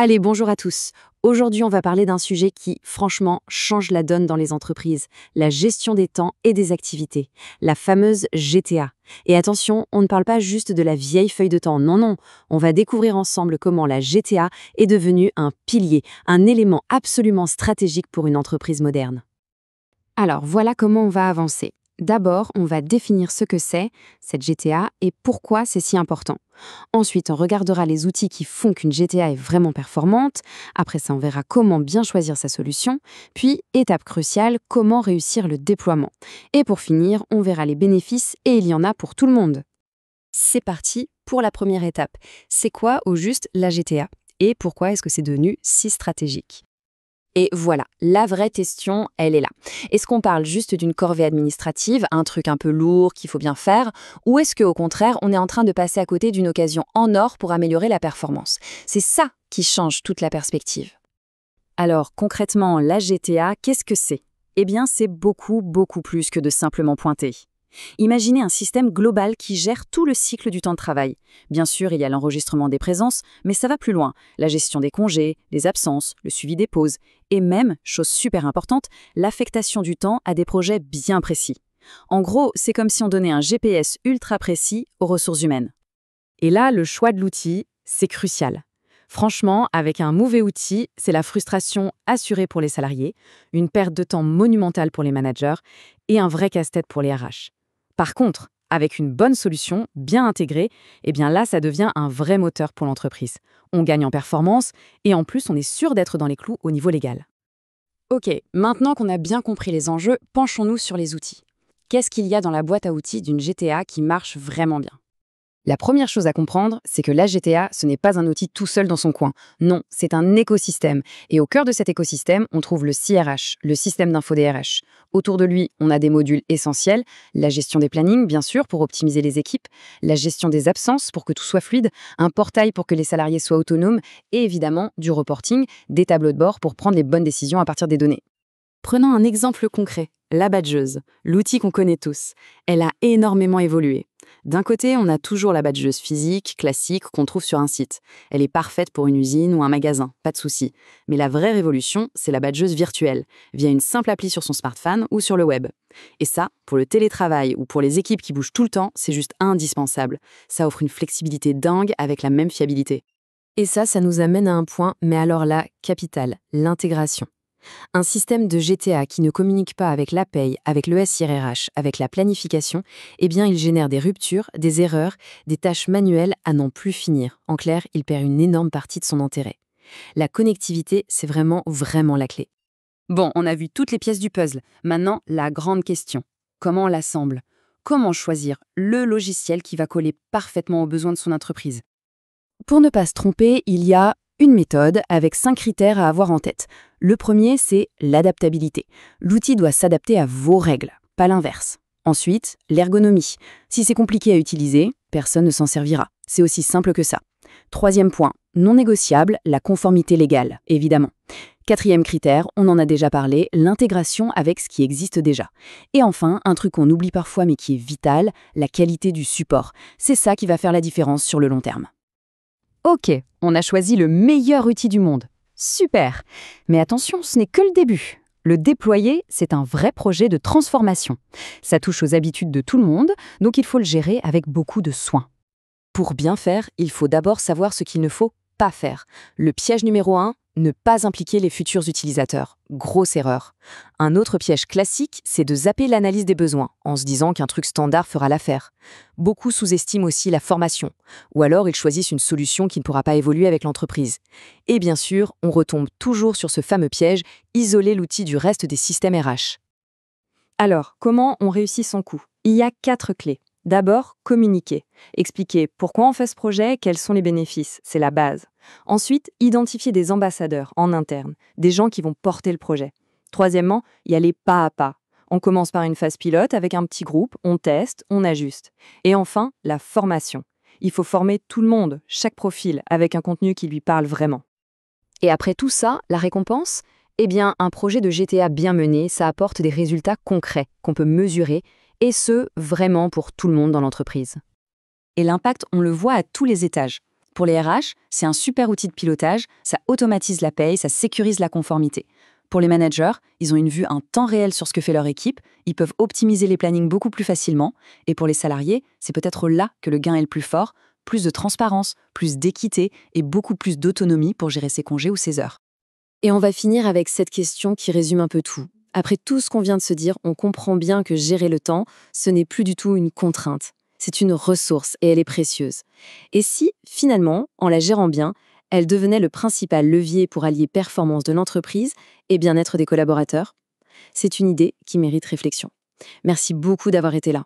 Allez, bonjour à tous. Aujourd'hui, on va parler d'un sujet qui, franchement, change la donne dans les entreprises, la gestion des temps et des activités, la fameuse GTA. Et attention, on ne parle pas juste de la vieille feuille de temps, non, non, on va découvrir ensemble comment la GTA est devenue un pilier, un élément absolument stratégique pour une entreprise moderne. Alors, voilà comment on va avancer. D'abord, on va définir ce que c'est, cette GTA, et pourquoi c'est si important. Ensuite, on regardera les outils qui font qu'une GTA est vraiment performante. Après ça, on verra comment bien choisir sa solution. Puis, étape cruciale, comment réussir le déploiement. Et pour finir, on verra les bénéfices, et il y en a pour tout le monde. C'est parti pour la première étape. C'est quoi au juste la GTA? Et pourquoi est-ce que c'est devenu si stratégique? Et voilà, la vraie question, elle est là. Est-ce qu'on parle juste d'une corvée administrative, un truc un peu lourd qu'il faut bien faire, ou est-ce qu'au contraire, on est en train de passer à côté d'une occasion en or pour améliorer la performance? C'est ça qui change toute la perspective. Alors concrètement, la GTA, qu'est-ce que c'est? Eh bien, c'est beaucoup, beaucoup plus que de simplement pointer. Imaginez un système global qui gère tout le cycle du temps de travail. Bien sûr, il y a l'enregistrement des présences, mais ça va plus loin. La gestion des congés, des absences, le suivi des pauses, et même, chose super importante, l'affectation du temps à des projets bien précis. En gros, c'est comme si on donnait un GPS ultra précis aux ressources humaines. Et là, le choix de l'outil, c'est crucial. Franchement, avec un mauvais outil, c'est la frustration assurée pour les salariés, une perte de temps monumentale pour les managers et un vrai casse-tête pour les RH. Par contre, avec une bonne solution, bien intégrée, eh bien là, ça devient un vrai moteur pour l'entreprise. On gagne en performance et en plus, on est sûr d'être dans les clous au niveau légal. Ok, maintenant qu'on a bien compris les enjeux, penchons-nous sur les outils. Qu'est-ce qu'il y a dans la boîte à outils d'une GTA qui marche vraiment bien? La première chose à comprendre, c'est que la GTA, ce n'est pas un outil tout seul dans son coin. Non, c'est un écosystème. Et au cœur de cet écosystème, on trouve le CRH, le système d'info des RH. Autour de lui, on a des modules essentiels, la gestion des plannings, bien sûr, pour optimiser les équipes, la gestion des absences pour que tout soit fluide, un portail pour que les salariés soient autonomes, et évidemment, du reporting, des tableaux de bord pour prendre les bonnes décisions à partir des données. Prenons un exemple concret, la badgeuse, l'outil qu'on connaît tous. Elle a énormément évolué. D'un côté, on a toujours la badgeuse physique, classique, qu'on trouve sur un site. Elle est parfaite pour une usine ou un magasin, pas de souci. Mais la vraie révolution, c'est la badgeuse virtuelle, via une simple appli sur son smartphone ou sur le web. Et ça, pour le télétravail ou pour les équipes qui bougent tout le temps, c'est juste indispensable. Ça offre une flexibilité dingue avec la même fiabilité. Et ça nous amène à un point, mais alors là, capital, l'intégration. Un système de GTA qui ne communique pas avec la paye, avec le SIRH, avec la planification, eh bien il génère des ruptures, des erreurs, des tâches manuelles à n'en plus finir. En clair, il perd une énorme partie de son intérêt. La connectivité, c'est vraiment la clé. Bon, on a vu toutes les pièces du puzzle. Maintenant, la grande question. Comment on l'assemble? Comment choisir le logiciel qui va coller parfaitement aux besoins de son entreprise? Pour ne pas se tromper, il y a une méthode avec 5 critères à avoir en tête. Le premier, c'est l'adaptabilité. L'outil doit s'adapter à vos règles, pas l'inverse. Ensuite, l'ergonomie. Si c'est compliqué à utiliser, personne ne s'en servira. C'est aussi simple que ça. Troisième point, non négociable, la conformité légale, évidemment. Quatrième critère, on en a déjà parlé, l'intégration avec ce qui existe déjà. Et enfin, un truc qu'on oublie parfois mais qui est vital, la qualité du support. C'est ça qui va faire la différence sur le long terme. Ok, on a choisi le meilleur outil du monde. Super! Mais attention, ce n'est que le début. Le déployer, c'est un vrai projet de transformation. Ça touche aux habitudes de tout le monde, donc il faut le gérer avec beaucoup de soin. Pour bien faire, il faut d'abord savoir ce qu'il ne faut pas faire. Le piège numéro 1, ne pas impliquer les futurs utilisateurs. Grosse erreur. Un autre piège classique, c'est de zapper l'analyse des besoins, en se disant qu'un truc standard fera l'affaire. Beaucoup sous-estiment aussi la formation, ou alors ils choisissent une solution qui ne pourra pas évoluer avec l'entreprise. Et bien sûr, on retombe toujours sur ce fameux piège, isoler l'outil du reste des systèmes RH. Alors, comment on réussit son coup? Il y a 4 clés. D'abord, communiquer. Expliquer pourquoi on fait ce projet, quels sont les bénéfices, c'est la base. Ensuite, identifier des ambassadeurs en interne, des gens qui vont porter le projet. Troisièmement, y aller pas à pas. On commence par une phase pilote avec un petit groupe, on teste, on ajuste. Et enfin, la formation. Il faut former tout le monde, chaque profil, avec un contenu qui lui parle vraiment. Et après tout ça, la récompense? Eh bien, un projet de GTA bien mené, ça apporte des résultats concrets qu'on peut mesurer, et ce, vraiment pour tout le monde dans l'entreprise. Et l'impact, on le voit à tous les étages. Pour les RH, c'est un super outil de pilotage, ça automatise la paye, ça sécurise la conformité. Pour les managers, ils ont une vue en temps réel sur ce que fait leur équipe, ils peuvent optimiser les plannings beaucoup plus facilement, et pour les salariés, c'est peut-être là que le gain est le plus fort, plus de transparence, plus d'équité et beaucoup plus d'autonomie pour gérer ses congés ou ses heures. Et on va finir avec cette question qui résume un peu tout. Après tout ce qu'on vient de se dire, on comprend bien que gérer le temps, ce n'est plus du tout une contrainte. C'est une ressource et elle est précieuse. Et si, finalement, en la gérant bien, elle devenait le principal levier pour allier performance de l'entreprise et bien-être des collaborateurs? C'est une idée qui mérite réflexion. Merci beaucoup d'avoir été là.